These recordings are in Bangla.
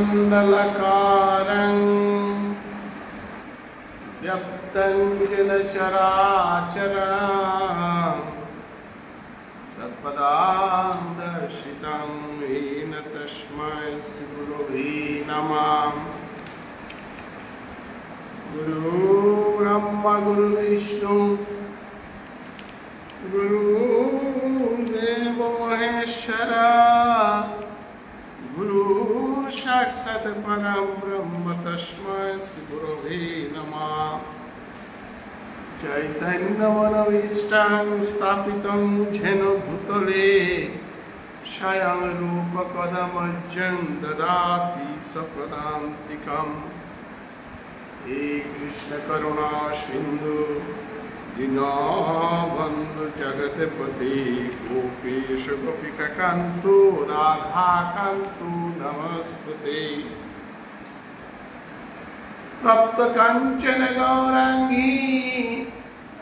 मंडलकारं व्याप्तं येन चराचरं तत्पदां दर्शितं येन तस्मै श्रीगुरवे नमः। गुरु ब्रह्मा गुरु विष्णु गुरुदेवो महेश्वरा गुरु साक्षात् परं ब्रह्म तस्मै श्रीगुरवे नमः। चैतन्यमनोभीष्टं स्थापितं येन भूतले स्वयं रूपकदमज्जं ददाति सप्रदान्तिकम्। हे कृष्ण करुणा सिन्धु दीनबन्धु जगत्पते गोपेश गोपिकान्तो राधाकान्तो नमस्ते। तप्तकाञ्चन गौराङ्गी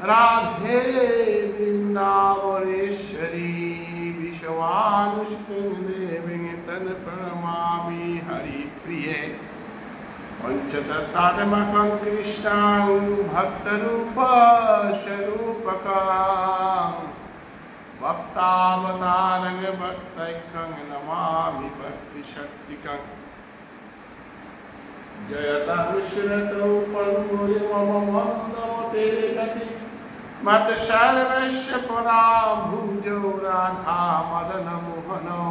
राधे वृन्दावनेश्वरी विश्वानुष्ठदेवी तन्प्रणमामि हरिप्रिये। पंचतत्त्वात्मकं कृष्णं भक्तरूपस्वरूपकं भक्तावतारं भक्तैकं नमामि भक्तिशक्तिकम्। जयतं श्रीरतौ पङ्गुरिमम मन्दमते गति मत्सर्वस्य पराभुजौ राधा मदनमोहनौ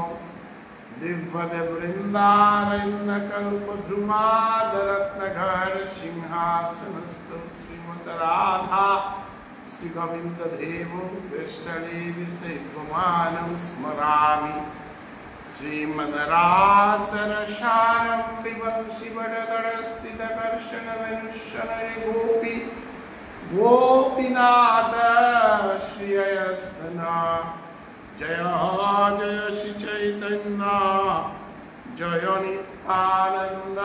दिव्य वृन्दारण्यकल्पद्रुमादरत्नघर सिंहासनस्थौ श्रीमद् राधा श्रीगोविन्ददेवं कृष्णदेवी सेव्यमानं स्मरामि। श्रीमद् रासरसारं शिवदस्थितकर्षणविनुशनय गोपी गोपीनाथ श्रियस्तना। जय जय श्री चैतन्य जय नित्यानंद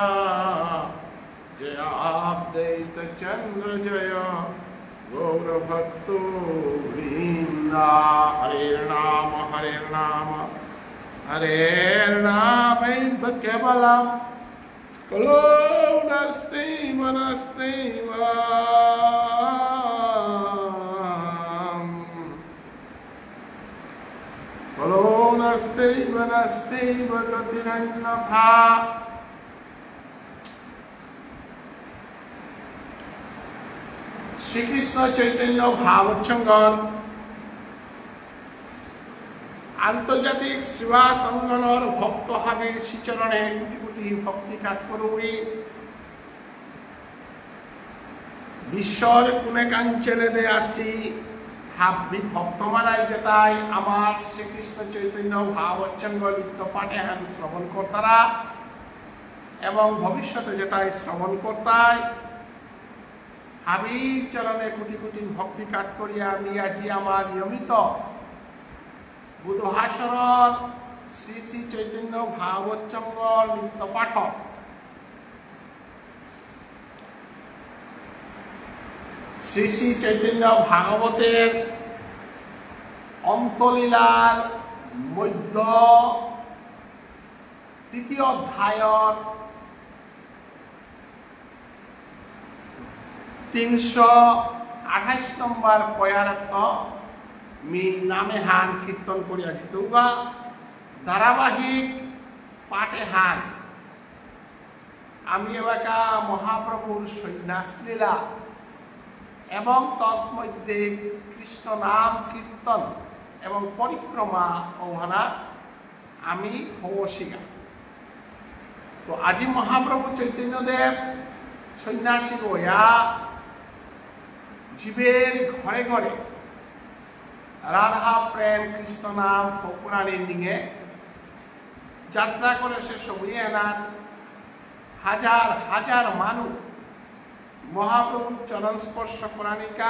जय अद्वैत चंद्र जय गौरभक्तो वृंद। हरे नाम केवलम कलो नस्ति मनस्ति नस्ति गतिरन्यथा। শ্রীকৃষ্ণ চৈতন্য ভাবচ্ছঙ্গন আন্তর্জাতিক সেবা সংগঠনের ভক্ত হাবির শ্রীচরণে কোটি কোটি ভক্তি কাজ করুই বিশ্বর কোনে কাঞ্চনে দে আসি হাবি ভক্তমানাই যেতাই আমার শ্রীকৃষ্ণ চৈতন্য ভাবচ্ছঙ্গ নৃত্য পাঠে হান শ্রবণ কর্তারা এবং ভবিষ্যতে যেতাই শ্রবণ কর্তাই হাবির চরণে কোটি কোটি ভক্তি কাজ করিয়া আমি আজি আমার নিয়মিত বুধহাসর শ্রী শ্রী চৈতন্য ভাগবতচঙ্গ নৃত্য পাঠ শ্রী শ্রী চৈতন্য ভাগবতের অন্তলীলার মধ্য তৃতীয় অধ্যায়র 328 নম্বর পয়ারত্ব মি নামে হান কীর্তন করিয়া জিতুগা ধারাবাহিক পাঠে হান আমি এবাকা মহাপ্রভুর সন্ন্যাস লীলা এবং তন্মধ্যে কৃষ্ণ নাম কীর্তন এবং পরিক্রমা ওহানা আমি হওসিগা। তো আজি মহাপ্রভু চৈতন্যদেব সন্ন্যাসী হইয়া জীবের ঘরে ঘরে রাধা প্রেম কৃষ্ণ নাম সপুরাণের দিকে যাত্রা করে সে সবুয়ে না হাজার হাজার মানুষ মহাপ্রভুর চরণ স্পর্শ করানিকা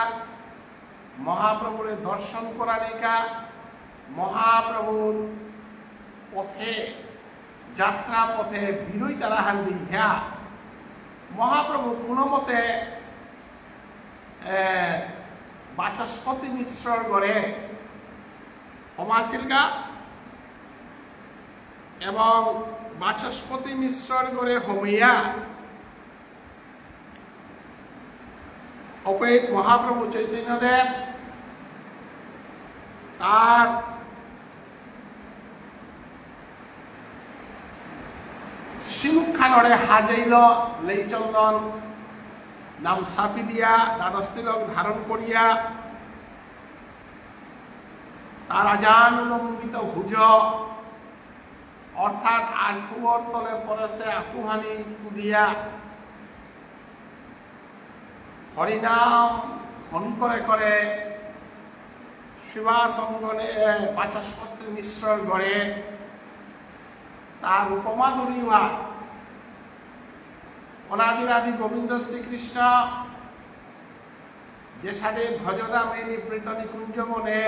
মহাপ্রভুর দর্শন করানিকা মহাপ্রভুর পথে যাত্রা পথে বিরোই তারা হান্দি হ্যা মহাপ্রভু কোনো মতে বাচস্পতি মিশ্রর গড়ে সমাজশিল্পা এবং বাচস্পতি মিশ্রর গড়ে হমিয়া অপেত মহাপ্রভু চৈতন্যদেব তার শ্রীমুখানরে হাজাইল লেইচন্দন নাম ছাপি দিয়া দ্বাদশ তিলক ধারণ করিয়া তার আজানুলম্বিত ভুজ অর্থাৎ আঁঠুর তলে পড়েছে আঁকুহানি কুদিয়া হরিনাম ধ্বনি করে করে শিবাসঙ্গনে বাচস্পতি মিশ্রর গড়ে তার উপমাধুরী অনাদিরাদি গোবিন্দ শ্রীকৃষ্ণ যে সাদে ভজদামে নিবৃত নিকুঞ্জ মনে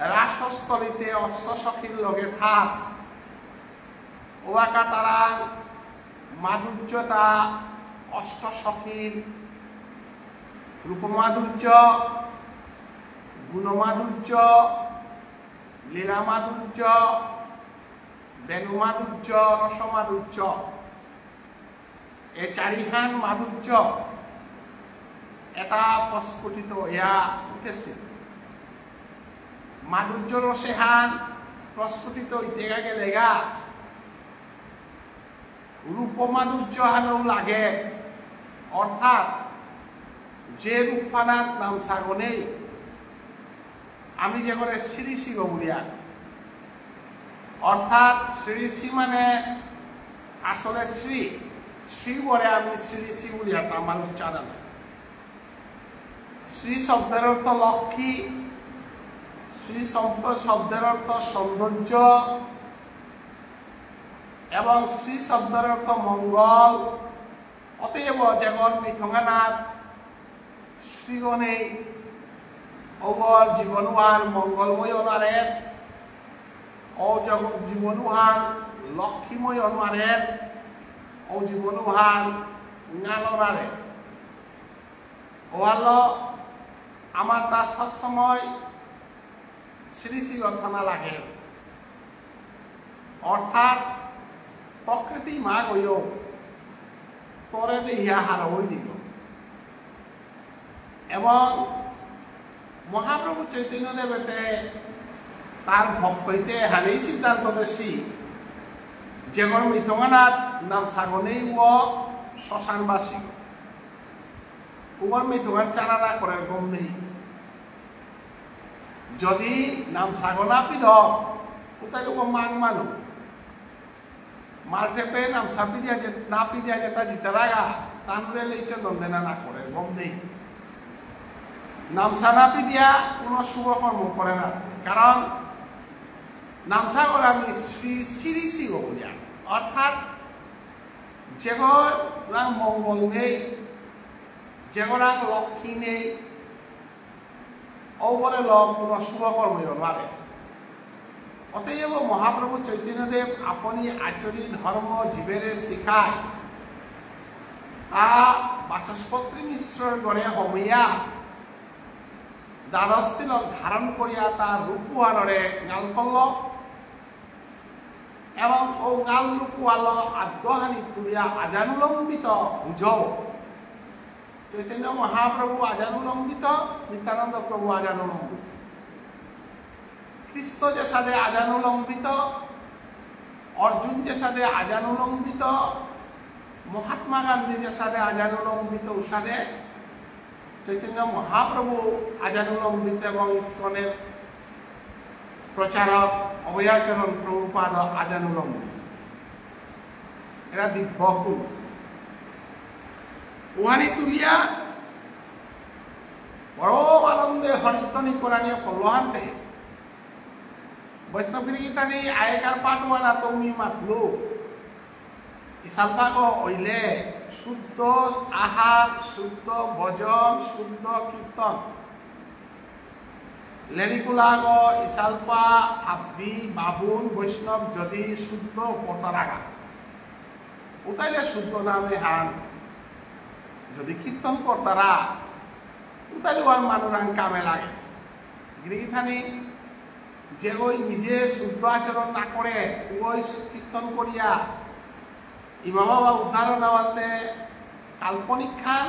রাসস্থলিতে অষ্টসখীর লগে থাক ওয়াকা তারা মাধুর্যতা অষ্টসখীর রূপমাধুর্য গুণমাধুর্য লীলামাধুর্য বেণুমাধুর্য রসমাধুর্য এই চারিহান মাধুর্য এটা প্রস্ফুটিত ইয়া উঠেছে মাধুর্য রসেহান প্রস্ফুটিত ইতেগা গেলেগা রূপমাধুর্য হানও লাগে অর্থাৎ যে রূপফানাত নাম সাগনে আমি যে করে শ্রী শ্রী গবুলিয়া অর্থাৎ শ্রী শ্রী মানে আসলে শ্রী শ্রী বলে আমি শ্রী শ্রী বলিয়া আমার উচ্চারণ শ্রী শব্দের অর্থ লক্ষ্মী শ্রী শব্দের অর্থ সৌন্দর্য এবং শ্রী শব্দের অর্থ মঙ্গল অতএব যেমন মিথঙ্গানাথ শ্রীগণে অবর জীবনুহান মঙ্গলময় অনারের ও জীবনুহান লক্ষ্মীময় অনারের ও জীবনুহান ঙালনারে ওয়াল আমার তা সবসময় শ্রী শ্রী অর্থনা লাগে অর্থাৎ প্রকৃতি মা গয় পরে ইহা হারই দিল এবং মহাপ্রভু চৈতন্য দেবেতে তার ভক্তইতে হারেই সিদ্ধান্ত দেশি যেমন মিথঙ্গানাথ নাম সাগনেই ও শ্মশানবাসী উবর মিথঙ্গান চারানা করার গম নেই যদি নাম সাগনা পিধ কোথায় মান মানু মার্কেটে নাম সাপি দিয়া না পি দিয়া যেটা জিতে রাগা তানরে লেইছে নন্দেনা না করে গম নেই নামসা না পি দিয়া কোনো শুভকর্ম করে না কারণ নামসা করে আমি শ্রী শ্রী শ্রী বলিয়া অর্থাৎ যেগর মঙ্গল নেই যেগরাং লক্ষ্মী নেই অবরে লগ কোনো শুভকর্ম মানে অতএব মহাপ্রভু চৈতন্যদেব আপনি আচরি ধর্ম জীবেরে শিখায় তা বাচস্পতি মিশ্রর গড়ে হমিয়া দ্বাদশ তিলক ধারণ করিয়া তার রূপুয়ালরে গাল করল এবং ও গাল রূপুয়াল আদ্যহানি তুলিয়া আজানুলম্বিত বুঝ চৈতন্য মহাপ্রভু আজানুলম্বিত নিত্যানন্দ প্রভু আজানুলম্বিত খ্রিস্ট যে সাথে আজানুলম্বিত অর্জুন যে সাথে আজানুলম্বিত মহাত্মা গান্ধী যে সাথে আজানুলম্বিত সাথে চৈতন্য মহাপ্রভু আজানুলম্বিত এবং ইস্কনের প্রচারক অভয়াচরণ প্রভুপাদ আজানুলম্বিত এরা দিব্যকুল উহানি তুলিয়া বড় আনন্দে হরিত্তনি কোরআনীয় কল্যাণতে বৈষ্ণবগিরি গীতানি আয়কার পাঠওয়ালা তুমি মাতলু ইসালপাগ হইলে শুদ্ধ আহার শুদ্ধ ভজন শুদ্ধ কীর্তন লেনিকুলাগ ইসালপা আব্বি বাবুন বৈষ্ণব যদি শুদ্ধ পতরাগা উতাইলে শুদ্ধ নামে হান যদি কীর্তন করতারা উতাইলে ওয়ার মানুরাং কামে লাগে গিরিগিথানি যে ওই নিজে শুদ্ধ আচরণ না করে ওই কীর্তন করিয়া ইমা বাবা উদ্ধার নেওয়াতে কাল্পনিক খান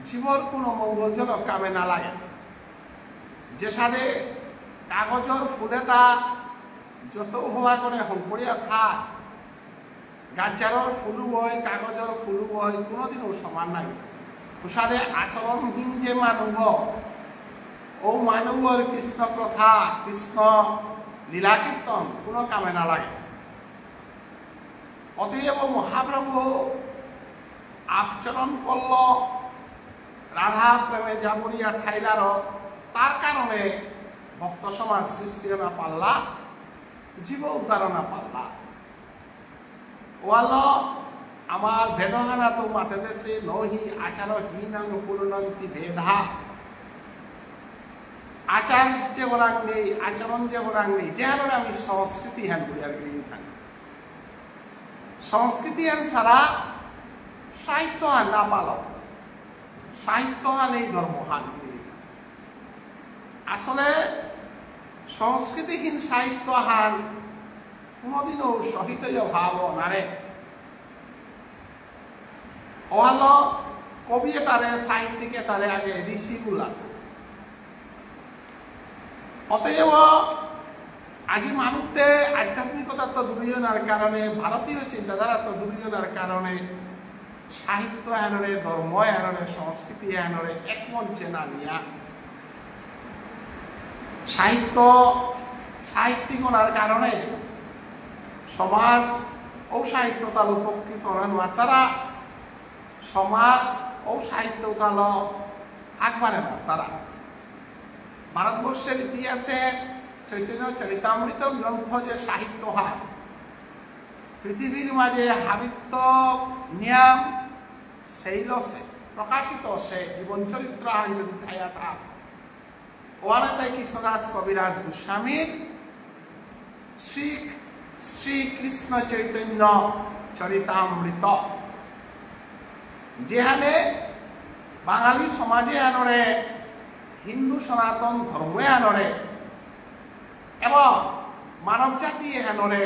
জীবন কোনো মঙ্গলজনক কামে না লাগে যে সাথে কাগজের ফুলেটা যত হওয়া করে হলপড়িয়া থাক গাজ্জারর ফুলু বই কাগজের ফুলু বই কোনোদিনও সমান নাই ওসাদে আচরণহীন যে মানুষ ও মানুষের কৃষ্ণ প্রথা কৃষ্ণ লীলা কীর্তন কোনো কামে না লাগে অতএব মহাপ্রভু আচরণ করল রাধা প্রেমে যাবরিয়া ঠাইলার তার কারণে ভক্ত সমাজ সৃষ্টি না পারলা জীব উদ্ধার না পারলা ওয়াল আমার ভেদহানা তো মাতে দেশে নহি আচার হীনাং পূর্ণন্তি ভেদা আচার যে ওরাং নেই আচরণ যে ওরাং নেই যে হারে আমি সংস্কৃতি হ্যান বুড়িয়ার গিয়ে থাকি সংস্কৃতি হ্যান সারা সাহিত্য হান না পালক সাহিত্য হান এই ধর্মহান আসলে সংস্কৃতিহীন সাহিত্য হান কোনোদিনও সহিত ভাব নারে ওয়াল কবি তারে সাহিত্যিকে তারে আগে ঋষিগুলা অতএব আজি মানুষতে আধ্যাত্মিকতা তো দুর্যোগের কারণে ভারতীয় চিন্তাধারা তো দুর্যোগের কারণে সাহিত্য আনরে ধর্ম আনরে সংস্কৃতি আনরে এক মঞ্চে না নিয়া সাহিত্যিকতার কারণে সমাজ ও সাহিত্য তাল উপকৃত নয় তারা সমাজ ও সাহিত্য তাল আগবাড়ে না তারা ভারতবর্ষের ইতিহাসে চৈতন্য চরিতামৃত গ্রন্থ যে সাহিত্য হয় পৃথিবীর মাঝে হাবিত্য নিয়ম শৈলসে প্রকাশিত সে জীবন চরিত্র যদি থায়া থাক ওয়ানাতে কৃষ্ণদাস কবিরাজ গোস্বামীর শ্রীকৃষ্ণ চৈতন্য চরিতামৃত যেখানে বাঙালি সমাজে আনরে হিন্দু সনাতন ধর্মে আনরে এবং মানব জাতি আনরে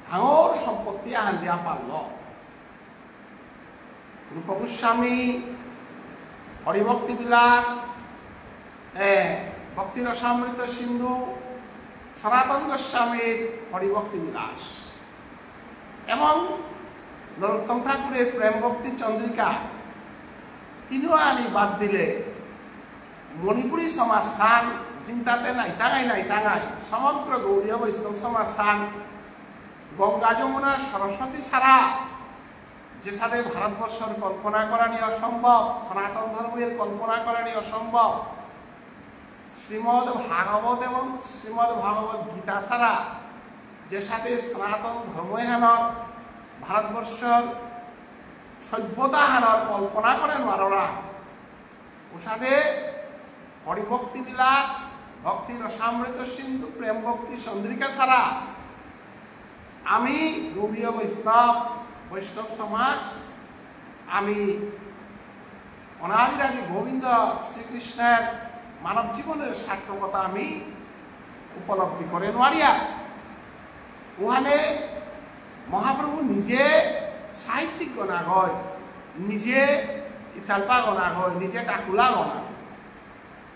ডাঙর সম্পত্তি আহান দিয়া পারল রূপ গোস্বামী হরিভক্তি বিলাস ভক্তি রসামৃত সিন্ধু সনাতন গোস্বামীর হরিভক্তি বিলাস এবং নরোত্তম ঠাকুরের প্রেম ভক্তি চন্দ্রিকা তিনিও আনি বাদ দিলে মণিপুরী সমাজ সান চিন্তাতে নাই টাঙাই সমগ্র গৌরীয় বৈষ্ণব সমাজ সান গঙ্গা যমুনা সরস্বতী ছাড়া যে সাথে ভারতবর্ষের কল্পনা করানি অসম্ভব সনাতন ধর্মের কল্পনা করানি অসম্ভব শ্রীমদ ভাগবত এবং শ্রীমদ ভাগবত গীতা ছাড়া যে সাথে সনাতন ধর্মহানর ভারতবর্ষের সভ্যতা হানর কল্পনা করেন মারোরা ও সাথে হরিভক্তি বিলাস ভক্তি রসামৃত সিন্ধু প্রেম ভক্তি চন্দ্রিকা ছাড়া আমি গৌরীয় বৈষ্ণব সমাজ আমি অনাদিরাদি গোবিন্দ শ্রীকৃষ্ণের মানব জীবনের সার্থকতা আমি উপলব্ধি করে নোৱাৰিয়া ওখানে মহাপ্রভু নিজে সাহিত্যিক গণা হয় নিজে ইসালপা গণা হয় নিজে টাকুলা গণা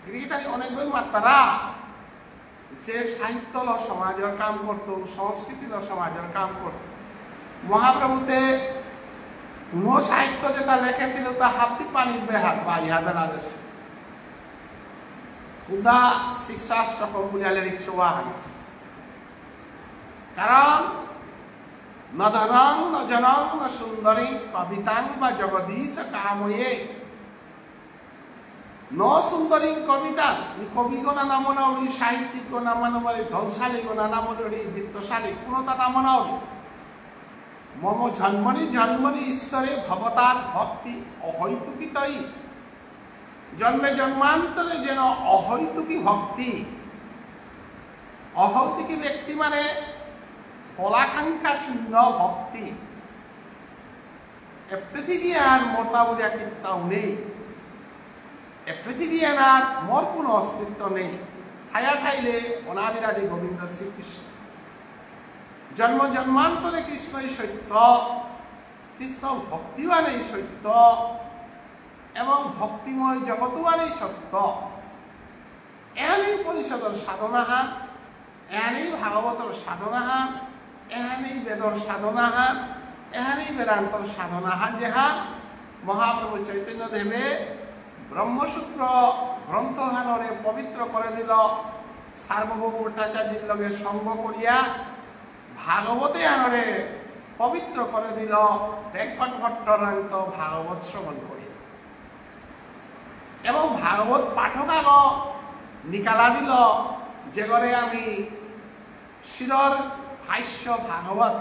এদিকে তাই অনেকগুলো মাত্রা যে সাহিত্য সমাজের কাম করতো সংস্কৃতি সমাজের কাম করত মহাপ্রভুতে কোনো সাহিত্য যেটা লেখেছিল তা হাতি পানির বেহাত বা ইহাদের আদেশ উদা শিক্ষাষ্টকম বুঝালে রিক্সোয়া হাগিছে কারণ নদনং নজনং ন সুন্দরী কবিতাং বা জগদীশ কাময়ে ন সুন্দরী কবিতা কবি গোনা নাম নাওনি সাহিত্যিক গোনা মানবরে ধনশালী গোনা নামরি বৃত্তশালী কোনটা নাম নাওনি মম জন্মনি ঈশ্বরে ভবতার ভক্তি অহৈতুকিতই জন্মে জন্মান্তরে যেন অহৈতুকি ভক্তি অহৈতুকি ব্যক্তি মানে ফলাকাঙ্ক্ষা শূন্য ভক্তি এ পৃথিবী আর মরতা বলিয়া কিন্তু নেই এ পৃথিবী আর মোর কোনো অস্তিত্ব নেই থায়া থাইলে অনাদিরাদি গোবিন্দ শ্রীকৃষ্ণ। জন্ম জন্মান্তরে কৃষ্ণই সত্য, কৃষ্ণ ভক্তিবানেই সত্য এবং ভক্তিময় জগতবানেই সত্য। এহানেই পরিষদর সাধনাহান, এহানেই ভাগবতর সাধনাহান, এহানেই বেদর সাধনাহান, এহানেই বেদান্তর সাধনাহান। যেহান মহাপ্রভু চৈতন্য দেবে ব্রহ্মসূত্র গ্রন্থহানরে পবিত্র করে দিল, সার্বভৌম ভট্টাচার্যের লগে সঙ্গ করিয়া ভাগবতে আনরে পবিত্র করে দিল, বেঙ্কট ভট্টরান্ত ভাগবত শ্রবণ করি এবং ভাগবত পাঠকাগ নিকালা দিল, যে ঘরে আমি শিরর ভাষ্য ভাগবত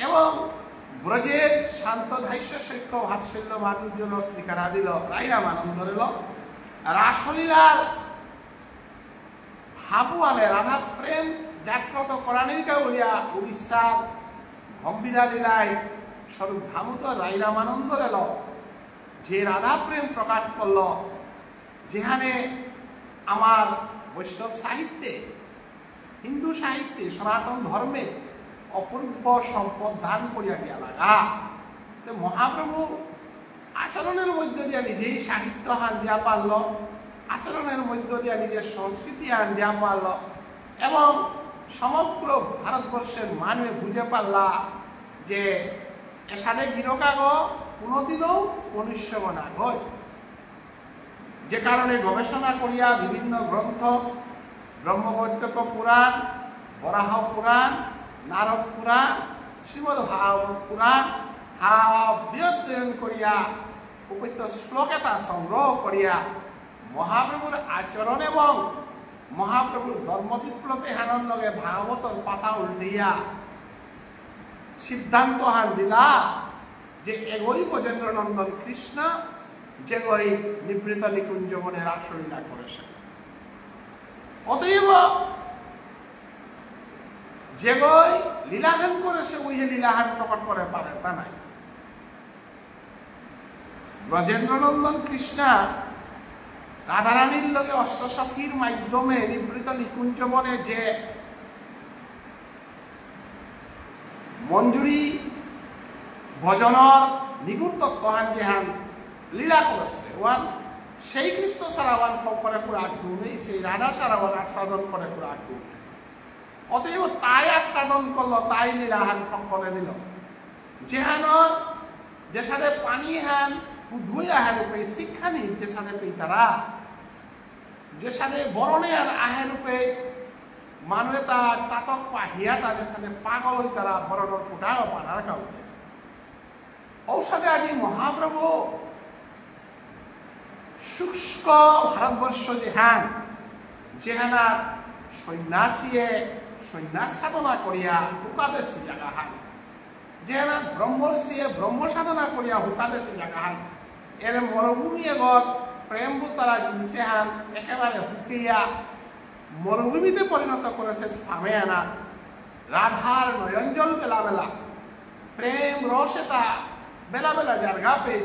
এবং ব্রজের শান্ত ধাস্য সৈক্য ভাৎসল্য মাধুর্য রস নিকালা দিল, রাইরাম আনন্দ দিল। রাসলীলার হাবুয়ালে রাধা প্রেম জাগ্রত করানিকা বলিয়া উড়িষ্যার গম্ভীরা লীলায় স্বরূপ ধামুত রাইরামানন্দ এল, যে রাধা প্রেম প্রকাশ করল, যেখানে আমার বৈষ্ণব সাহিত্যে, হিন্দু সাহিত্যে, সনাতন ধর্মে অপূর্ব সম্পদ দান করিয়া দিয়া লাগা। মহাপ্রভু আচরণের মধ্য দিয়া নিজেই সাহিত্য হান দিয়া পারল, আচরণের মধ্য দিয়া নিজের সংস্কৃতি হান দিয়া পারল এবং সমগ্র ভারতবর্ষের মানুষ বুঝে পারলা যে এসাদে গিরকাগ কোনোদিনও মনুষ্য না হয়। যে কারণে গবেষণা করিয়া বিভিন্ন গ্রন্থ, ব্রহ্মবৈদ্যক পুরাণ, বরাহ পুরাণ, নারদ পুরাণ, শ্রীমদ ভাগবত পুরাণ অধ্যয়ন করিয়া উপযুক্ত শ্লোক এটা সংগ্রহ করিয়া মহাপ্রভুর আচরণ এবং মহাপ্রভুর ধর্ম বিপ্লবে হানন লগে ভাগবতর পাতা উল্টিয়া সিদ্ধান্ত হান দিলা যে এগোই ব্রজেন্দ্র নন্দন কৃষ্ণ, যে গই নিবৃত নিকুঞ্জ মনে রাসলীলা করেছে। অতএব যে গই লীলাহান করেছে ওই লীলাহান প্রকট করে পারে তা নাই। ব্রজেন্দ্র নন্দন কৃষ্ণ রাধারানীর লগে অষ্টসখীর মাধ্যমে নিবৃত নিকুঞ্জ বনে যে মঞ্জুরি ভজনর নিগুণ তত্ত্বহান যেহান লীলা করেছে, ওয়ান সেই কৃষ্ণ সারাওয়ান করে পুরো আগ্রহ নেই, সেই রাধা সারাওয়ান আস্বাদন করে পুরো আগ্রহ। অতএব তাই আস্বাদন করলো, তাই লীলাহান করে দিল। যেহানর যে সাথে পানি হান ধুয়ে আহে রূপে শিক্ষা নি, যে সাথে পেয়ে তারা যে সাথে বরণে আর আহে রূপে মানুষে তা চাতক পাহিয়া তাদের সাথে পাগল হই তারা বরণের ফুটাও পানার কাউকে ঔষধে আজি মহাপ্রভু শুষ্ক ভারতবর্ষ যেহান যেহানার সন্ন্যাসীয়ে সন্ন্যাস সাধনা করিয়া হুকাদেশী জায়গা হান, যেহানা ব্রহ্মর্ষিয়ে ব্রহ্ম সাধনা করিয়া হুকাদেশী জায়গা হান, এর মরুভূমি এগত প্রেমভূ তারা জিনিসে হান একেবারে হুকিয়া মরুভূমিতে পরিণত করেছে স্বামে আনা। রাধার নয়ঞ্জল বেলা বেলা প্রেম রসেতা বেলা বেলা জায়গা পে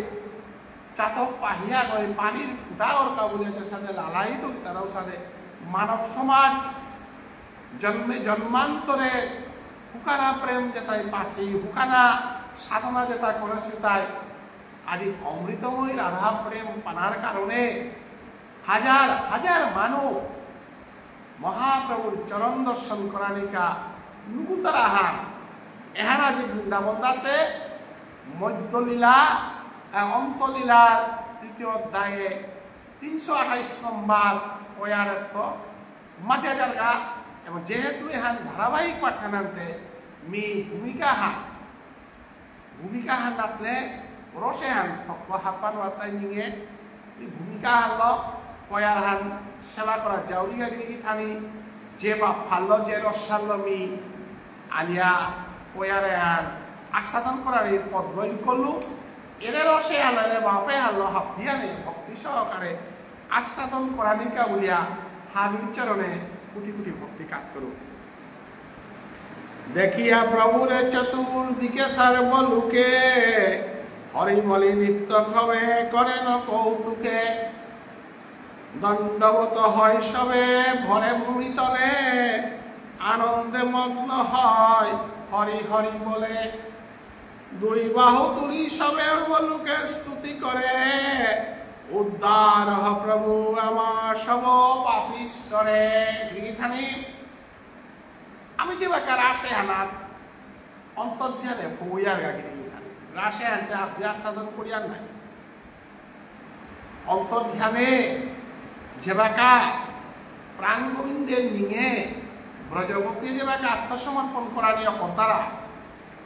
চাতক পাহিয়া গই পানির ফুটা ওর কাবুলের সাথে লালায়িত তারাও সাথে মানব সমাজ জন্মে জন্মান্তরে হুকানা প্রেম যেটাই পাশি হুকানা সাধনা যেটা করেছে তাই আজি অমৃতময় রাধা প্রেম পানার কারণে হাজার হাজার মানুষ মহাপ্রভুর চরণ দর্শন করানিকা নুকুতারা হান। এহান আজি বৃন্দাবন দাসে মধ্যলীলা অন্তলীলার তৃতীয় অধ্যায়ে 328 নম্বর পয়ারত্ব মাতিয়া জায়গা এবং যেহেতু এহান ধারাবাহিক পাঠানান্তে মি ভূমিকা হান নাতলে রসে হান হাপান বার্তায় নিয়ে ভূমিকা হানল পয়ার হান সেবা করা জাউরিগা গিরি থানি যে বাপ ফাল্ল যে রস সারল মি আলিয়া পয়ারে হান আস্বাদন করার এই পদ গ্রহণ করলু। এর রসে হালে বাপে হারলো হাফিয়ানে ভক্তি সহকারে আস্বাদন করা নিকা বলিয়া হাবির চরণে কোটি কোটি ভক্তি কাজ করু। দেখিয়া প্রভুর চতুর্দিকে সর্বলোকে হরিমলি নিত্য ক্ষমে করেন কৌতুকে। দণ্ডবত হয় সবে ভরে ভূমি তলে, আনন্দে মগ্ন হয় হরি হরি বলে। দুই বাহু তুলি সবে লোকে স্তুতি করে, উদ্ধার হ প্রভু আমার সব পাপিষ্টরে। গৃহখানি আমি যে বাকা রাসে হানাত অন্তর্ধ্যানে ফুয়ার গাগি গৃহখানি রাসে হানতে অভ্যাস সাধন করিয়ার নাই। অন্তর্ধ্যানে যেবাকা প্রাণ গোবিন্দের নিয়ে ব্রজগোপী যেবাকা আত্মসমর্পণ করা নিয়ে কর্তারা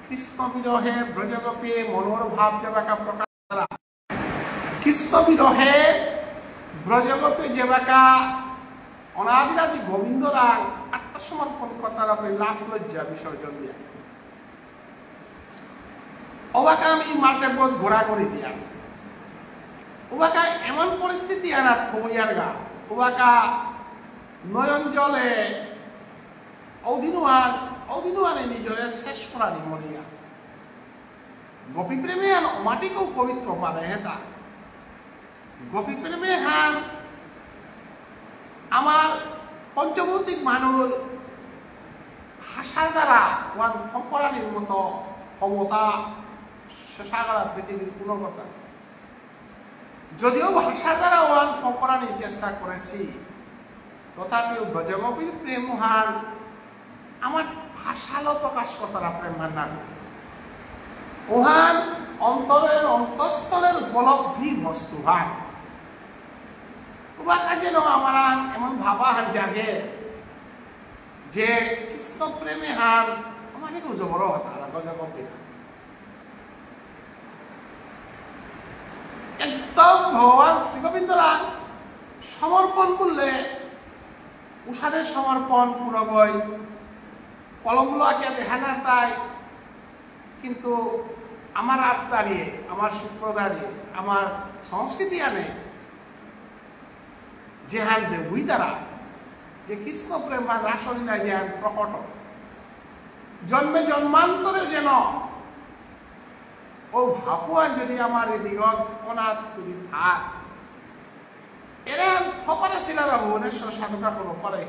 কৃষ্ণ বিরহে ব্রজগোপী মনোর ভাব যেবাকা প্রকাশ করা, কৃষ্ণ বিরহে ব্রজগোপী যেবাকা অনাদিরাদি গোবিন্দরা আত্মসমর্পণ কর্তার আপনি লাশ লজ্জা বিসর্জন দিয়া অবাকা আমি মাঠে বোধ ঘোরাঘুরি দিয়া ওবাকা এমন পরিস্থিতি আনা থমইয়ার গা ওবাকা নয়ন জলে অদিনুয়ানে নিজরে শেষ করানি মরিয়া গোপী প্রেমে হান মাটিকেও পবিত্র পারে হেতা গোপী প্রেমে হান আমার পঞ্চভৌতিক মানুষ ভাষার দ্বারা ওয়ান ফকরানির মতো ক্ষমতা শেষাগরা পৃথিবীর কোনো কথা। যদিও ভাষার দ্বারা ওয়ান ফকরানির চেষ্টা করেছি, তথাপিও ব্রজগোপীর প্রেম হান আমার ভাষালো প্রকাশ করতারা প্রেম মান্না ওহান অন্তরের অন্তঃস্থলের উপলব্ধি বস্তু হান ওবাকা যেন আমার এমন ভাবা হান জাগে যে কৃষ্ণ প্রেমে হান আমার একটু জবর হতা ব্রজগোপী একদম ভগবান শ্রীগোবিন্দরা সমর্পণ করলে উষাদের সমর্পণ পুরবই কলমগুলো আঁকিয়া দেখা না তাই, কিন্তু আমার রাজ দাঁড়িয়ে আমার সূত্র দাঁড়িয়ে আমার সংস্কৃতি আনে যে হান দেবই দ্বারা যে কৃষ্ণ প্রেম হান রাসলীলা জ্ঞান প্রকট জন্মে জন্মান্তরে যেন ও ভাপুয়া যদি আমার দিগত অনাথ তুমি থাক এরা থপারে ছিলার ভুবনেশ্বর সাধুকা কোনো করে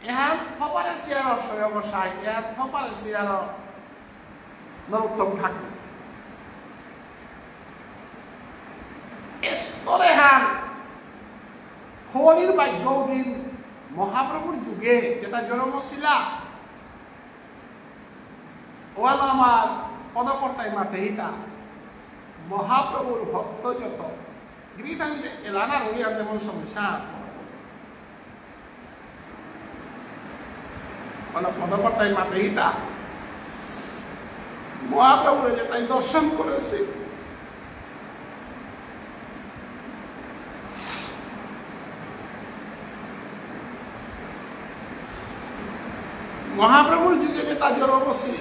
এহান থপারে ছিলার স্বয়ংসাই এহান থপারে ছিলার নরোত্তম ঠাকুর স্তরে হান খবরের বাক্য দিন মহাপ্রভুর যুগে যেটা জন্মশিলা ওয়াল আমার পদকর্তায় মাঠে হিতা মহাপ্রভুর ভক্ত যত গিরিধান এলানা রবি আর যেমন সমস্যা পদকর্তায় মাঠে হিতা মহাপ্রভুরে যে তাই দর্শন করেছি মহাপ্রভুর যুগে যে তার জন্ম বসি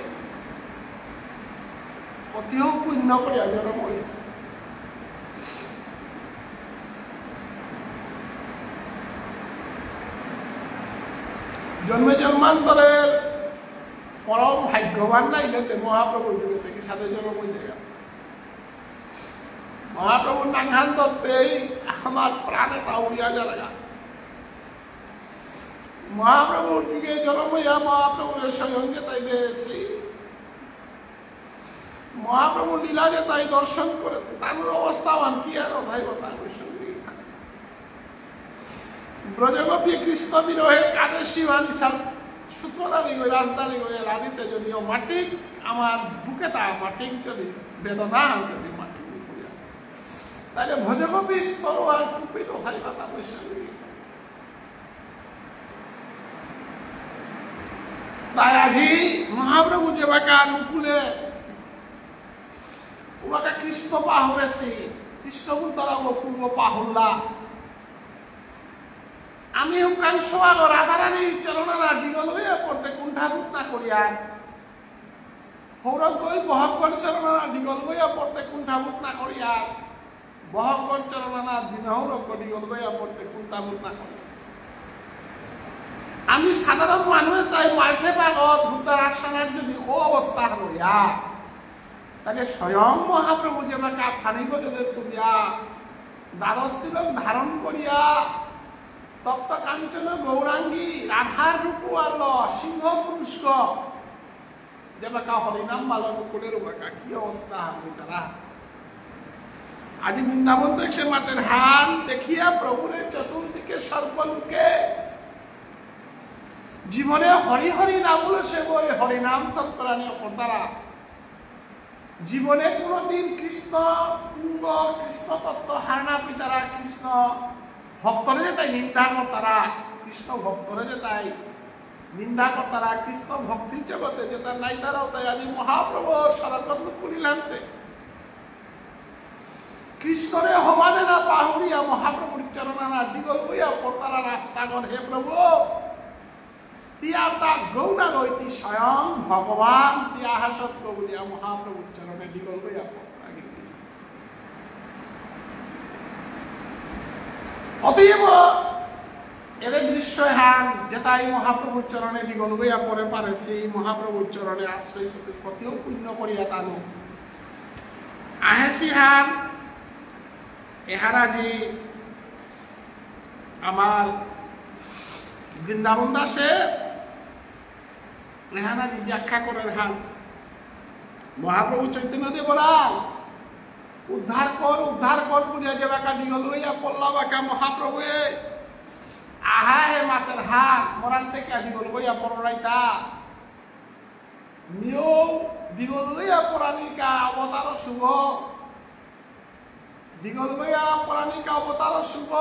অতিও পুণ্য করিয়া জন্ম হই জন্মে জন্মান্তরের পরম ভাগ্যবান নাই যাতে মহাপ্রভুর যুগে থেকে সাথে জন্ম হইতে গেল মহাপ্রভুর নাঙ্গান দত্তেই আমার প্রাণে তাউরিয়া জায়গা মহাপ্রভুর যুগে জন্ম হইয়া মহাপ্রভুর সঙ্গে তাই দিয়েছি মহাপ্রভু লীলা যে তাই দর্শন করে তার অবস্থাবান কি আর ভাই তার সঙ্গে ব্রজগোপী কৃষ্ণ বিরহে কাজে শিবানিসার সূত্রধারী ওই রাজধানী ওই রাধিতে যদিও মাটিক আমার বুকে তা মাটিক যদি বেদনা যদি মাটিক তাহলে ভজগোপী স্তর আর কুপিত ভাই তার সঙ্গে তাই আজি মহাপ্রভু যে বাকা নুকুলে ওবাকা কৃষ্ণ পাহরেছি কৃষ্ণ তারা পূর্ব পাহল্লা আমি হুকান সোয়াগ রাধারানীর চরণারা ডিগল হইয়া পড়তে কুণ্ঠাবোধ না করিয়া সৌরভ বহগণ চরণারা ডিগল হইয়া পড়তে কুণ্ঠাবোধ না করিয়া বহগণ চরণারা দিনহৌরক ডিগল হইয়া পড়তে কুণ্ঠাবোধ না করিয়া আমি সাধারণ মানুষের তাই মাল্টে পাগত হুতার আসানার যদি ও অবস্থা হইয়া তাহলে স্বয়ং মহাপ্রভু যে কাঠানিব যদি তুলিয়া দ্বাদশ তিলক ধারণ করিয়া তপ্ত কাঞ্চন গৌরাঙ্গী রাধার রূপ আল সিংহ পুরুষ যেবাকা হরিনাম মালন কুলের বাকা কি অবস্থা হবে তারা আজি বৃন্দাবন দেখছে মাতের হান দেখিয়া প্রভুরে চতুর্দিকে সর্বলোকে জীবনে হরি হরি নাম বলে সে বই হরিনাম সপ্রাণী তারা জীবনে কোনদিন কৃষ্ণ কুঙ্গ কৃষ্ণ তত্ত্ব হারনা পিতারা কৃষ্ণ ভক্তরে যে তাই নিন্দা করতারা কৃষ্ণ ভক্তরে যে তাই নিন্দা করতারা কৃষ্ণ ভক্তির জগতে যে তার নাই তারাও তাই আজ মহাপ্রভু সরকন্দ করিলান্তে কৃষ্ণরে হবানে না পাহুড়িয়া মহাপ্রভুর চরণানা দিগল বইয়া পড়তারা রাস্তাগণ হে প্রভু তিয়ার তা গৌনা গইতি স্বয়ং ভগবান তিয়া হাসত প্রভুলিয়া মহাপ্রভুর চরণে দিগল বইয়া পড়তারা অতএব এর দৃশ্য হান যেটাই মহাপ্রভুর চরণে দিগল বইয়া পরে পারে সেই মহাপ্রভুর চরণে আশ্রয় কতিও পুণ্য করিয়া টানো আহেসি হান এহারাজি আমার বৃন্দাবন দাসে এহারাজি ব্যাখ্যা করে হান মহাপ্রভু চৈতন্য দেবরা উদ্ধার কর বুঝিয়া যে বাঁকা দিগল লইয়া পড়লা বাঁকা মহাপ্রভু আহা হে মাতের হাত মরান থেকে দিগল লইয়া পড়াইতা নিয়ম দিগল লইয়া পড়ানিকা অবতার শুভ দিগল লইয়া পড়ানিকা অবতার শুভ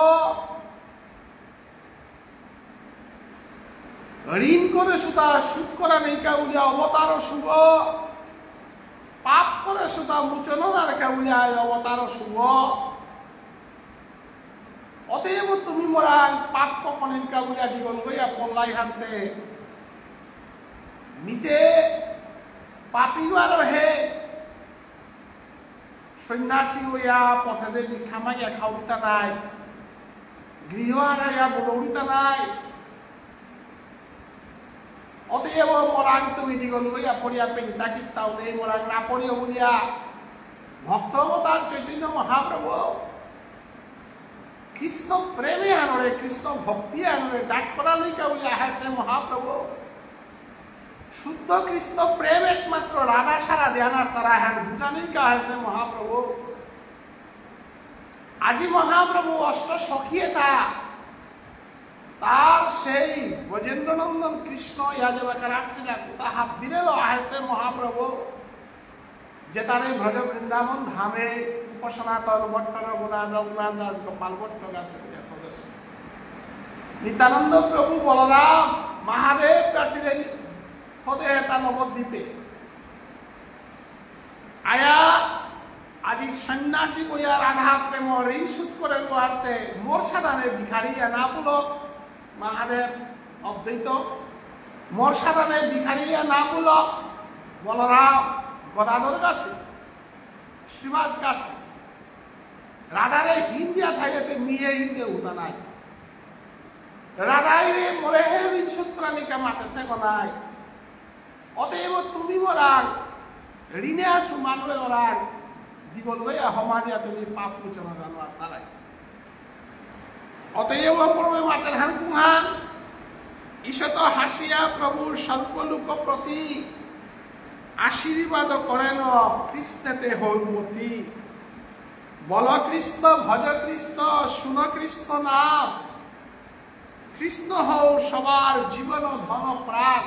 ঋণ করে সুতা সুদ করা নিকা উলিয়া অবতার শুভ পাপ করে সুতা মোচন রেখা উলিয়া অবতার শুভ অতএব তুমি মোরান পাপ কখন নিকা উলিয়া দিগল লইয়া পড়লাই হানতে নিতে পাপিবার হে সন্ন্যাসী হইয়া পথে ভিক্ষা মাইয়া খাওয়াইতা নাই গৃহ হারাইয়া বড়ৌড়িতা নাই অতএব মরাং তুমি দিগল লইয়া পড়িয়া পেন্টা কিতাও এই মরাং না পড়িয়া বলিয়া ভক্ত অবতার চৈতন্য মহাপ্রভু কৃষ্ণ প্রেমে আনরে কৃষ্ণ ভক্তি আনরে ডাক করা লইকা বলিয়া হাসে মহাপ্রভু শুদ্ধ কৃষ্ণ প্রেম একমাত্র রাধা সারা দেয়ানার তারা হ্যাঁ বুঝানি কাছে মহাপ্রভু আজি মহাপ্রভু অষ্ট সখিয়েতা তার সেই ব্রজেন্দ্র নন্দন কৃষ্ণ ইয়া যে বাকার আসছিল তা হাত দিলে আহেছে মহাপ্রভু যে তার এই ব্রজ বৃন্দাবন ধামে উপসনাতন ভট্ট রঘুনাথ রঘুনাথ দাস গোপাল ভট্ট গাছে নিত্যানন্দ প্রভু বলরাম মহাদেব গাছিলেন এটা নবদ্বীপে আয়া আজি সন্ন্যাসী বইয়া রাধা প্রেম ঋণ সুদ করে লোহাতে মোর সাধানে ভিখারি না বলো মহাদেব অদ্বৈত মোর সাধানে ভিখারি না বলো বলরাম গদাধর কাছে শ্রীবাস কাছে রাধারে হিন্দিয়া থাইলে মিয়ে হিন্দে উতা নাই রাধাই রে মোরে হে ঋণ সূত্রানিকা মাতেছে গনাই অতএব তুমি মরাং ঋণে আসু মানুষ ওরাং দিগল হইয়া সমাধিয়া তুমি পাপ মোচন জানোয়ার তারাই অতএব প্রভু মাতের হান কুহান ঈশত হাসিয়া প্রভুর সর্বলোক প্রতি আশীর্বাদ করেন কৃষ্ণেতে হৌমতি বল কৃষ্ণ ভজ কৃষ্ণ শুন কৃষ্ণ নাম কৃষ্ণ হও সবার জীবন ধন প্রাণ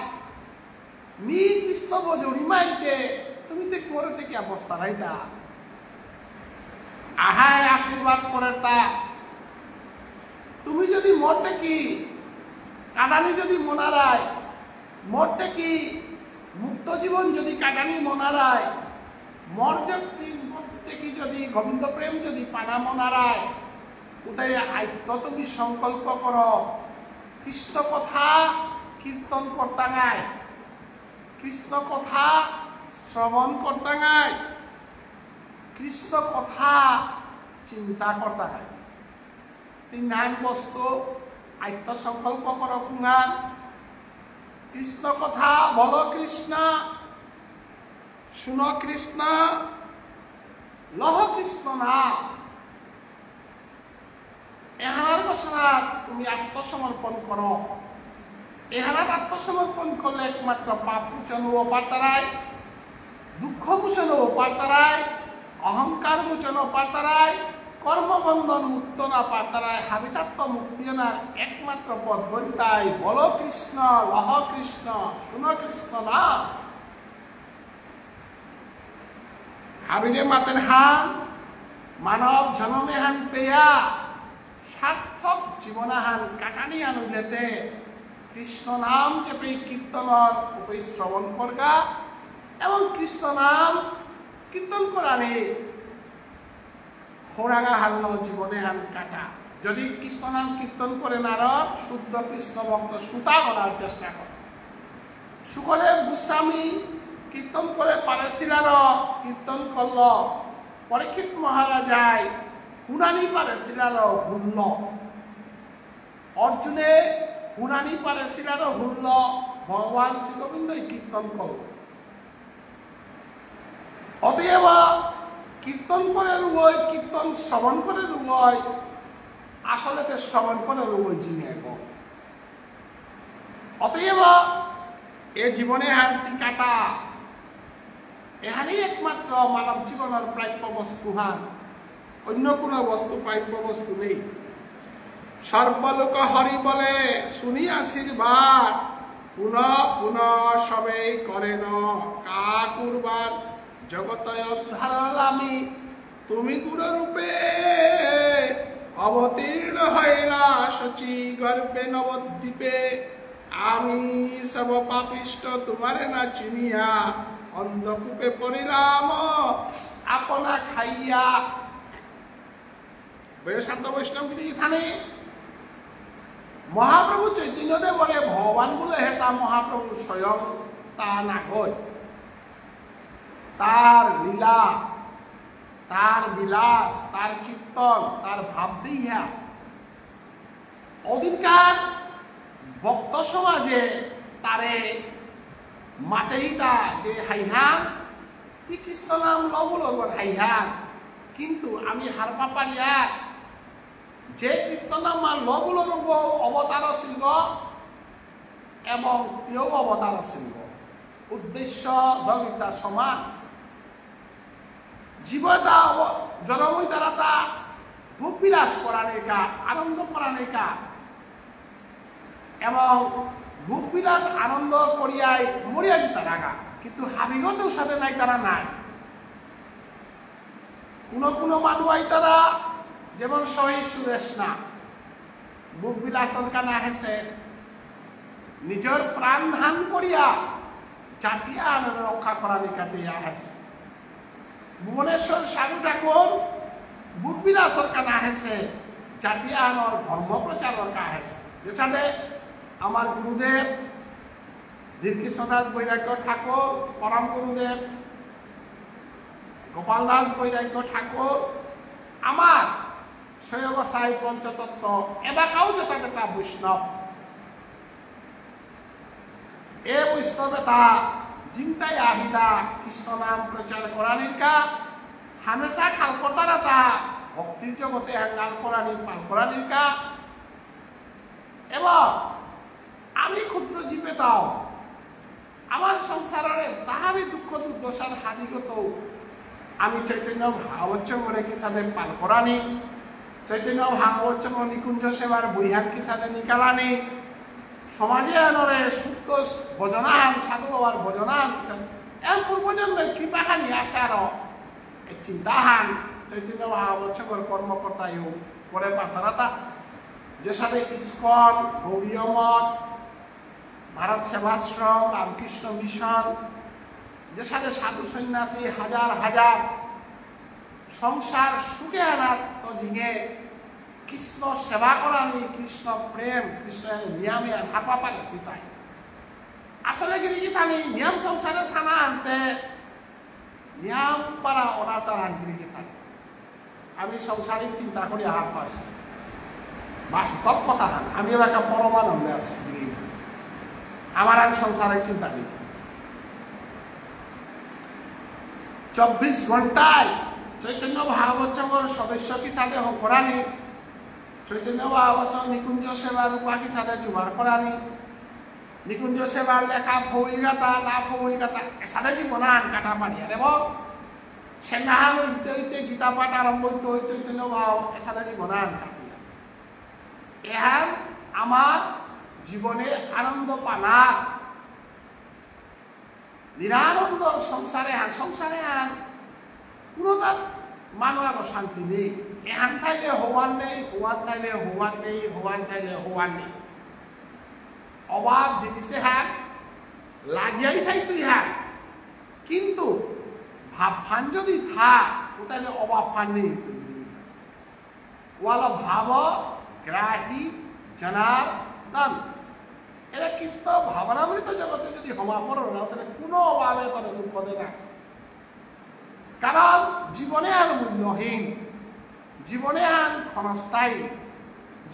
মি কৃষ্ণ বজড়ি মাইতে তুমি দেখ মরে থেকে অবস্থা রাইতা আহায় আশীর্বাদ করে তা তুমি যদি মরতে কি কাটানি যদি মনারায় মরতে কি মুক্ত জীবন যদি কাটানি মনারায় মর মরতে কি যদি গোবিন্দ প্রেম যদি পানা মনারায় ওটাই আয়ত্ত তুমি সংকল্প কর কৃষ্ণ কথা কীর্তন করতা নাই কৃষ্ণ কথা শ্রবণ করতা নাই কৃষ্ণ কথা চিন্তা করতা নাই তিন নান বস্তু আয়ত্ত সংকল্প কর কুঙান কৃষ্ণ কথা বল কৃষ্ণ শুন কৃষ্ণ লহ কৃষ্ণ নাম এহানার ঘোষণা তুমি আত্মসমর্পণ করো। এহানার আত্মসমর্পণ করলে একমাত্র পাপ মোচন ও পাতারায়, দুঃখ মোচন ও পাতারায়, অহংকার মোচন ও পাতারায়, কর্মবন্ধন মুক্ত না পাতারায়, হাবিতাত্ম মুক্তি না একমাত্র পথ হইতাই। বলো কৃষ্ণ, লহ কৃষ্ণ, শুনো কৃষ্ণ না। হাবিরে মাতেন হান মানব জনমে হান পেয়া, সার্থক জীবনাহান কাটানি আনুলেতে কৃষ্ণ নাম চেপে কীর্তনর উপে শ্রবণ করগা এবং কৃষ্ণ নাম কীর্তন করারে খোরাগা হান্ন জীবনে হান কাটা। যদি কৃষ্ণ নাম কীর্তন করে নারদ শুদ্ধ কৃষ্ণ ভক্ত শ্রোতা করার চেষ্টা করে। সুখদেব গোস্বামী কীর্তন করে পারেছিলার কীর্তন করল, পরীক্ষিত মহারাজায় হুনানি পারেছিলার হুল্ল, অর্জুনে হুনানি পারেছিলার হুল্ল, ভগবান শ্রীগোবিন্দই কীর্তন করল। অতএব কীর্তন করে রুবই, কীর্তন শ্রবণ করে রুবই, আসলে শ্রবণ করে রুবই জিনে। অতএব এ জীবনে হান্তি কাটা এখানেই একমাত্র মানব জীবনের প্রাপ্য বস্তু হান, অন্য কোনো বস্তু প্রাপ্য বস্তু নেই। সর্বলোক হরি বলে শুনি আশীর্বাদ, পুনঃ পুনঃ সবে করেন কাকুরবাদ। জগতয় উদ্ধার আমি তুমি গুরুরূপে, অবতীর্ণ হইলা শচী গর্ভে নবদ্বীপে। আমি সব পাপিষ্ট তোমারে না চিনিয়া, অন্ধকূপে পড়িলাম আপনা খাইয়া। শান্ত বৈষ্ণবগিরি এখানে মহাপ্রভু চৈতন্যদেব বলে ভগবান বলে হেতা মহাপ্রভু স্বয়ং তা না হয়। তার লীলা, তার বিলাস, তার কীর্তন, তার ভাব দিয়া অধিকার ভক্ত সমাজে তারে মাতেইতা যে হাইহান কি কৃষ্ণ নাম লবল হাইহান, কিন্তু আমি হারপা পারিয়া যে কৃষ্ণ নাম লবল রূপ অবতার শিল্প এবং তেও অবতার শিল্প উদ্দেশ্য ধর্মিতা সমান। জীবতা জনময় দ্বারা তা ভোগ বিলাস করা নেকা, আনন্দ করা নেকা এবং ভোগ বিলাস আনন্দ করিয়াই মরিয়া যেতে রাখা, কিন্তু হাবিগতেও সাথে নাই তারা নাই। কোনো মানুষ তারা যেমন শহীদ সুরেশ না ভোগ বিলাসের কানে আহেছে, নিজের প্রাণ ধান করিয়া জাতীয় আনন্দ রক্ষা করা নিকা দিয়ে আহেছে। ভুবনেশ্বর সাধু ঠাকুর ভোগ বিলাসের কানে আহেছে, জাতীয় আনন্দ ধর্ম প্রচারের কানে আহেছে। যেখানে আমার গুরুদেব ধীরকৃষ্ণ দাস বৈরাগ্য ঠাকুর, পরম গুরুদেব গোপাল দাস বৈরাগ্য ঠাকুর, আমার সৈয়গসাই পঞ্চতত্ত্ব এলাকাও যেটা যেটা বৈষ্ণব, এ বৈষ্ণবতা জিন্তাই আহিদা কৃষ্ণ নাম প্রচার করানিকা হামেশা খাল কর্তারা ভক্তির জগতে হাঙ্গাল করানি পাল করানিকা। এবং আমি ক্ষুদ্র জীবে তাও আমার সংসারের তাহাবি দুঃখ দুর্দশার হানিগত আমি চৈতন্য ভাগবতচঙ্গরে কিসাদের পাল করানি, চৈতন্য ভাগবতচঙ্গ নিকুঞ্জ সেবার বৈহাগ কিসাদে নিকালানি, সমাজে আনরে শুদ্ধ ভজনান সাধু বাবার ভজনান এম পূর্বজন্মের কৃপাহানি আসার চিন্তাহান চৈতন্য ভাগবতচঙ্গর কর্মকর্তায়ও করে পাতারাতা যে সাথে ইস্কন, গৌরীয় মঠ, ভারত সেবাশ্রম, রামকৃষ্ণ মিশন, যে সাথে সাধু সন্ন্যাসী হাজার হাজার সংসার সুখে আনার তো জিগে কৃষ্ণ সেবা করানি, কৃষ্ণ প্রেম, কৃষ্ণ নিয়মে হাপা পারেছি তাই আসলে গিরি থানি নিয়ম সংসারে থানা আনতে নিয়ম পারা অনাচার আনগিরি থানি। আমি সংসারিক চিন্তা করি হাত পাচ্ছি, বাস্তব কথা আমি এলাকা পরমানন্দে আছি, আমার আমি সংসারের চিন্তা নেই। 24 ঘন্টায় চৈতন্য ভাগবত সদস্য কি সাথে করানি চৈতন্য মহাপ্রভু নিকুঞ্জ সেবার উপাধি সাথে জোগাড় করানি নিকুঞ্জ সেবার লেখা ফৌলিগাতা না ফৌলিগাতা সাথে জীবনান কাটা পানিয়া এবং সেনাহান হইতে হইতে গীতা পাঠ আরম্ভ হইতে হই চৈতন্য মহাপ্রভু সাথে জীবনান কাটিয়া এহান আমার জীবনে আনন্দ পানার নিরানন্দ সংসারে হান পুরোটা মানুষ শান্তি নেই এহান থাইলে হওয়ার নেই হওয়ার থাইলে হওয়ার নেই হওয়ার থাইলে হওয়ার নেই অভাব জিনিসে হান লাগিয়াই থাই তুই হান কিন্তু ভাব ফান যদি থাক তাহলে অভাব ফান নেই ওয়ালা ভাব গ্রাহী জনার্দন এটা কৃষ্ণ ভাবনামৃত জগতে যদি হমা পড়ো না তাহলে কোনো অভাবে তাহলে দুঃখ দেয় না কারণ জীবনে আর মূল্যহীন জীবনে আর ক্ষণস্থায়ী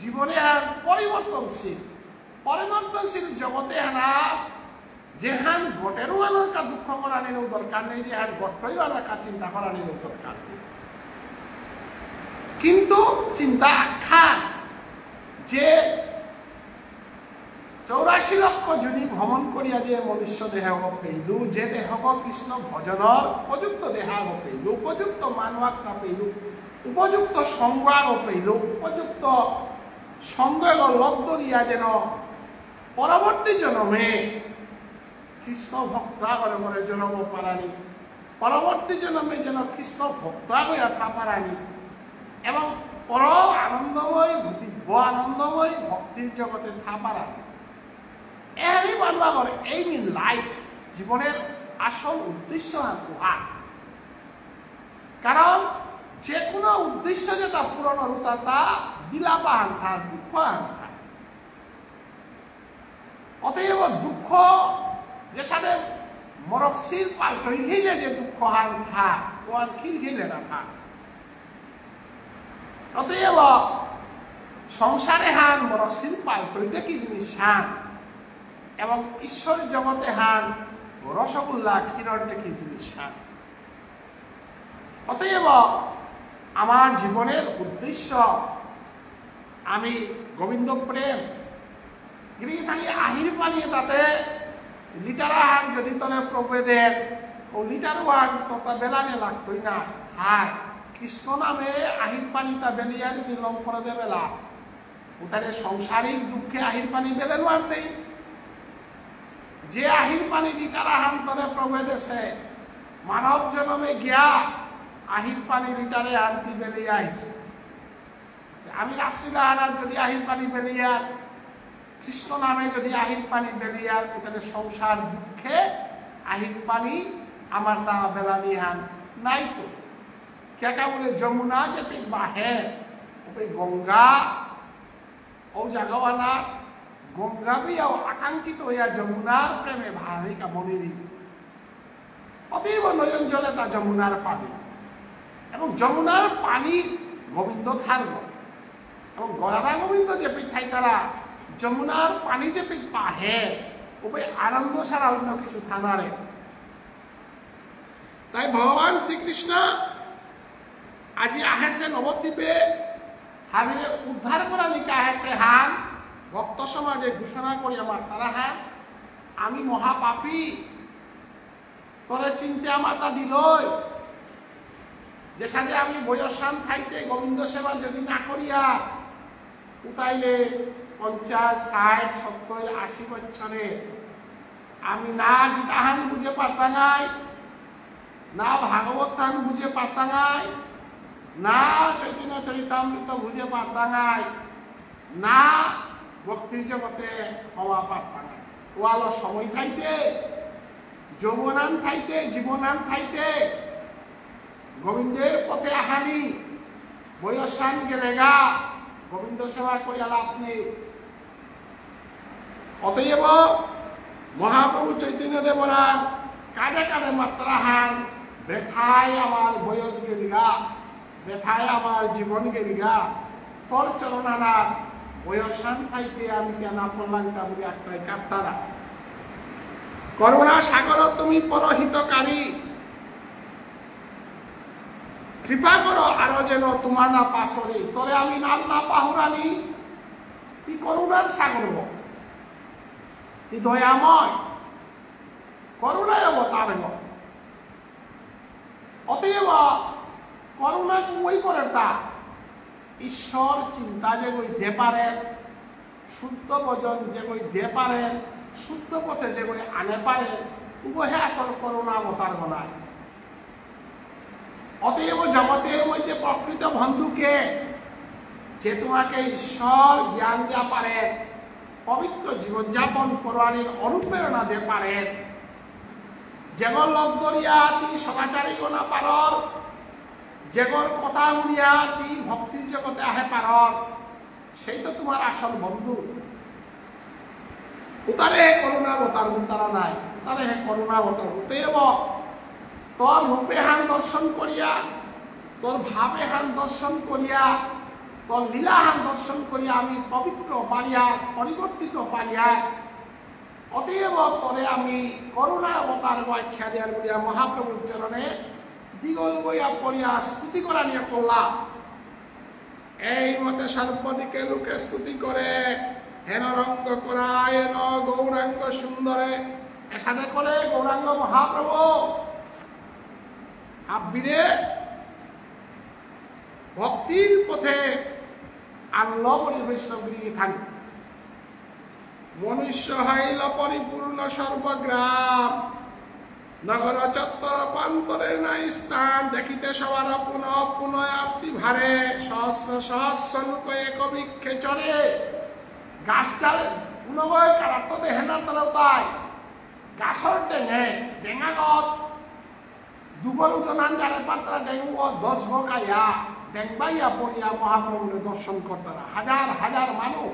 জীবনে আর পরিবর্তনশীল জগতে হানা যেহান গটেরও আনার কা দুঃখ করা নিলেও দরকার নেই যেহান গট্টই আনার কা চিন্তা করা নিলেও দরকার নেই কিন্তু চিন্তা আখ্যান যে 84 লক্ষ যোনি ভ্রমণ করিয়া যে মনুষ্য দেহ পেইলু যে দেহক কৃষ্ণ ভজনর উপযুক্ত দেহাগ পেইলু উপযুক্ত মানবাত্মা পেইলু উপযুক্ত সংগ্রাম পেইলু উপযুক্ত সংগ্রাম লব্ধ দিয়া যেন পরবর্তী জন্মে কৃষ্ণ ভক্ত করে জন্ম পারানি পরবর্তী জন্মে যেন কৃষ্ণ ভক্ত হইয়া থা পারানি এবং পর আনন্দময় দিব্য আনন্দময় ভক্তির জগতে থা পারানি এরই বানবা করে এই মিন লাইফ জীবনের আসল উদ্দেশ্য উহা কারণ যে কোনো উদ্দেশ্য যেটা পূরণ হতা তা বিলাপা হান্থা দুঃখ হান্থা অতএব দুঃখ যে সাথে মরকশির পাল্টই গেলে যে দুঃখ হান্থা ওয়ান খির গেলে না থা অতএব সংসারে হান মরকশির পাল্টইটা কি জিনিস হান এবং ঈশ্বর জগতে হান রসগোল্লা ক্ষীরর দেখি জিনিস হান অতএব আমার জীবনের উদ্দেশ্য আমি গোবিন্দ প্রেম খালি আহির পানি তাতে লিটার হান যদি তলে প্রভেদের ও লিটার হান তোটা বেলানে লাগতোই না হায় কৃষ্ণ নামে আহির পানিটা বেলিয়া যদি লং করে দে বেলা ওখানে সংসারিক দুঃখে আহির পানি বেলে মারতেই যে আহির পানি লিটার হান তলে প্রভেদেছে মানব জন্মে গিয়া আহির পানি লিটারে আনতি বেলিয়ে আইছে আমি রাশিলা আনার যদি আহির পানি বেলিয়া কৃষ্ণ নামে যদি আহির পানি বেলিয়া ওখানে সংসার দুঃখে আহির পানি আমার তা বেলানি হান নাই তো क्या बोले যমুনা যে বাহে ওই গঙ্গা ও জাগাওয়ানা গঙ্গা বি আকাঙ্ক্ষিত হইয়া যমুনার প্রেমে ভারিকা মনিরি অতীব নয়ন জলে তা যমুনার পানি এবং যমুনার পানি গোবিন্দ থার্গ এবং গলারা গোবিন্দ যে পিঠাই তারা যমুনার পানি যে পিঠ পাহে ওই আনন্দ ছাড়া অন্য কিছু থানারে তাই ভগবান শ্রীকৃষ্ণ আজি আহেছে নবদ্বীপে হাবিলে উদ্ধার করা লিখা আহেছে হান ভক্ত সমাজে ঘোষণা করি আমার তারা হান আমি মহাপাপী তোরে চিনতে আমার তা দিলই যে সাথে আমি বয়সান খাইতে গোবিন্দ সেবা যদি না করিয়া উতাইলে 50, 60, 70, 80 বছরে আমি না গীতাহান বুঝে পারতাঙ্গাই না ভাগবত হান বুঝে পারতাঙ্গাই না চৈতন্য চরিতামৃত বুঝে পারতাঙ্গাই না ভক্তির জগতে হওয়া পারতাঙ্গাই ওয়ালো সময় থাইতে যৌবনান থাইতে জীবনান থাইতে গোবিন্দের পথে আহানি বয়সান গেলেগা গোবিন্দ সেবা করিয়া লাভ নেই অতএব মহাপ্রভু চৈতন্য দেবরা কাঁধে কাঁধে মাত্রা হান ব্যথায় আমার বয়স গেলিগা ব্যথায় আমার জীবন গেলিগা তোর চরণানার বয়সান থাইতে আমি কেনা পড়লাম তা বলে একটাই কাপ্তারা করুণা সাগর তুমি পরহিতকারী কৃপা করো আরো যেন তোমার না পাশরে তরে আমি নাম না পাহুরানি ই করুণার সাগর ই দয়াময় করুণায় অবতার অতএব করুণা ওই করে তা ঈশ্বর চিন্তা যে ওই দে পারেন শুদ্ধ ভজন যে ওই দে পারেন শুদ্ধ পথে যে ওই আনে পারেন উভয়ে আসল করুণা অবতার বলায় অতএব জগতের মধ্যে প্রকৃত বন্ধুকে যে তোমাকে ঈশ্বর জ্ঞান দেওয়া পারে পবিত্র জীবনযাপন করবার অনুপ্রেরণা দিয়ে পারে যেগর লগ দরিয়া তি সদাচারী না পারর যেগর কথা শুনিয়া তি ভক্তির জগতে আহে পারর সেই তো তোমার আসল বন্ধু উতারে করুণা অবতার উতারা নাই উতারে হে করুণা অবতার অতএব তোর রূপে হান দর্শন করিয়া তোর ভাবে হান দর্শন করিয়া তোর লীলা হান দর্শন করিয়া আমি পবিত্র পারিয়া পরিবর্তিত পারিয়া অতএব তরে আমি করুণা অবতার ব্যাখ্যা দেওয়ার বলিয়া মহাপ্রভুর চরণে দিগল বইয়া পড়িয়া স্তুতি করা নিয়ে করলাম এই মতে সর্বদিকে লোকে স্তুতি করে হেন রঙ্গ করায় হেন গৌরাঙ্গ সুন্দরে এসাথে করে গৌরাঙ্গ মহাপ্রভু আব্বিরে ভক্তির পথে আনলো বলি বৈষ্ণবগিরি থাকি মনুষ্য হইল পরিপূর্ণ সর্বগ্রাম নগর চত্বর প্রান্তরে নাই স্থান দেখিতে সবার পুনঃ পুনঃ আপ্তি ভারে সহস্র সহস্র লোক এক বৃক্ষে চড়ে গাছটার পুনবয় কারাত্ম দেহে না তারাও তাই গাছর টেঙে ডেঙাগত দুবর উজনান যারে পাত্রা ডেঙ্গু 10 বকাইয়া ডেঙ্গাইয়া পড়িয়া মহাপ্রভুরে দর্শন করতারা হাজার হাজার মানুষ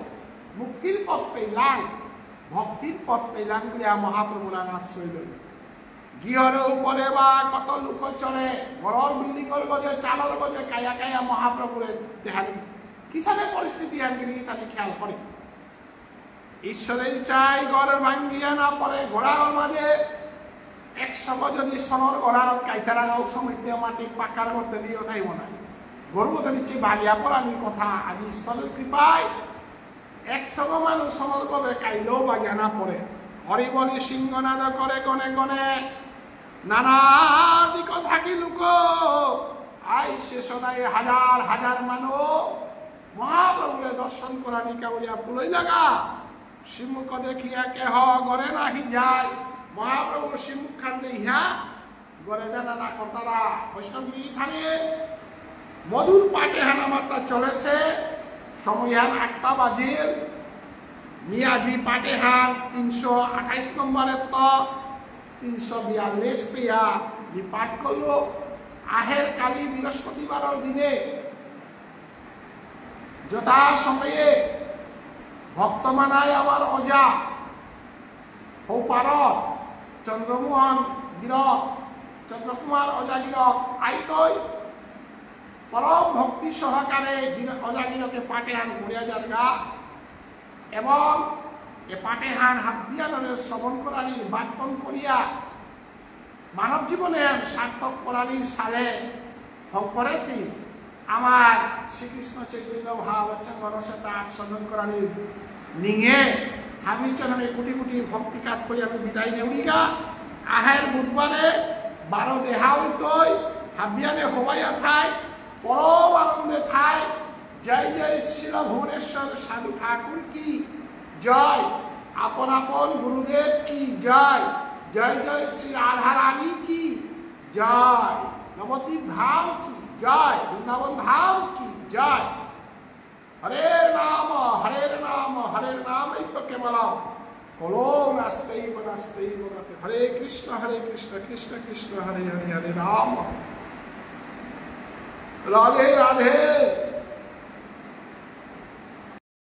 মুক্তির পথ পেলাম ভক্তির পথ পেলাম বলিয়া মহাপ্রভুর আশ্রয় লইল গৃহর উপরে বা কত লোক চলে ঘর বিল্ডিংর গজে চালর গজে কায়া কায়া মহাপ্রভুরে দেখালি কি সাথে পরিস্থিতি আনগিরি তাকে খেয়াল করে ঈশ্বরের চাই ঘরের ভাঙ্গিয়া না পড়ে ঘোড়ার মাঝে 100 যদি সোনর ঘোড়ার কাইতারা গাও সমিতি মাটি পাকার মধ্যে দিয়ে থাইব না গরু মতো নিচ্ছে বাড়িয়া পড়ানির কথা আজ ঈশ্বরের কৃপায় 100 মানুষ সোনর করে কাইলেও বাগিয়া না পড়ে হরি বলি সিংহনাদ করে গনে গনে নানা দিক থাকি লোক আই শেষ নাই হাজার হাজার মানুষ মহাপ্রভুরে দর্শন করা নিকা বলিয়া পুলই লাগা শ্রীমুখ দেখিয়া কেহ গড়ে নাহি যায় মহাপ্রভুর শ্রীমুখ খান দেখিয়া গড়ে জানা না কর্তারা বৈষ্ণবগিরি থানে মধুর পাটে হানা মাত্রা চলেছে সময় 8টা বাজির মিয়াজি পাটেহান 328 নম্বরের তো 342 পেয়া বিপাট করলো আহের কালী বৃহস্পতিবার দিনে যথা সময়ে ভক্তমানায় আমার অজা হৌপারত চন্দ্রমোহন গিরক চন্দ্রকুমার অজা গিরক আইতই পরম ভক্তি সহকারে অজা গিরকে পাটেহান ঘুরিয়া যারগা এবং এ পাটেহান হাবিয়ানের শ্রবণ করানির বার্তন করিয়া মানব জীবনের সার্থক করানির সালে ভোগ করেছি আমার শ্রীকৃষ্ণ চৈতন্য ভাবাচঙ্গ রসতা আস্বাদন করানির নিঙে হাবি চরণে কোটি কোটি ভক্তি কাজ করি আমি বিদায় নেউরিগা আহের বুধবারে 12 দেহা হইতই হাবিয়ানে হবাইয়া থাই পরম আনন্দে থাই জয় জয় শ্রীল ভুবনেশ্বর সাধু ঠাকুর কি জয় আপন আপন গুরুদেব কি জয় জয় জয় শ্রী রাধা রানী কি জয় নবদ্বীপ ধাম কি জয় বৃন্দাবন ধাম কি জয় হরে নাম হরে নাম কেবলম কলো নাস্তেইব নাস্তেইব নাতে হরে কৃষ্ণ কৃষ্ণ কৃষ্ণ হরে হরে হরে রাম রাধে রাধে